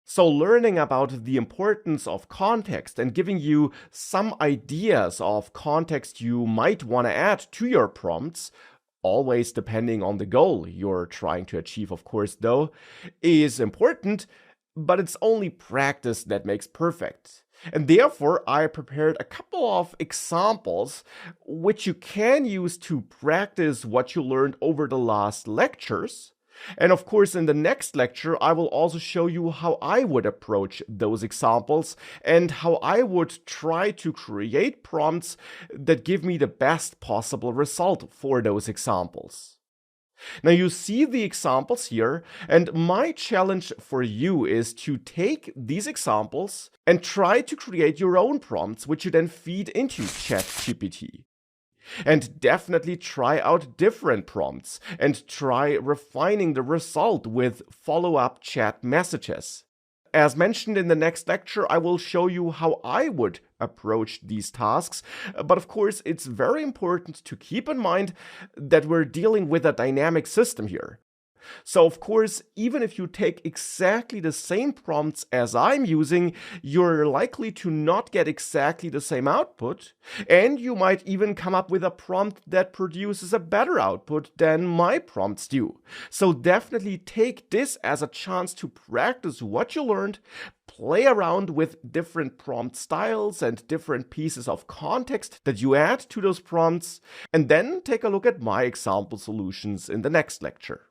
So learning about the importance of context and giving you some ideas of context you might want to add to your prompts, always depending on the goal you're trying to achieve, of course, though, is important, but it's only practice that makes perfect. And therefore, I prepared a couple of examples which you can use to practice what you learned over the last lectures. And of course, in the next lecture, I will also show you how I would approach those examples and how I would try to create prompts that give me the best possible result for those examples. Now you see the examples here, and my challenge for you is to take these examples and try to create your own prompts, which you then feed into ChatGPT. And definitely try out different prompts and try refining the result with follow-up chat messages. As mentioned in the next lecture, I will show you how I would approach these tasks, but of course it's very important to keep in mind that we're dealing with a dynamic system here. So of course, even if you take exactly the same prompts as I'm using, you're likely to not get exactly the same output, and you might even come up with a prompt that produces a better output than my prompts do. So definitely take this as a chance to practice what you learned, play around with different prompt styles and different pieces of context that you add to those prompts, and then take a look at my example solutions in the next lecture.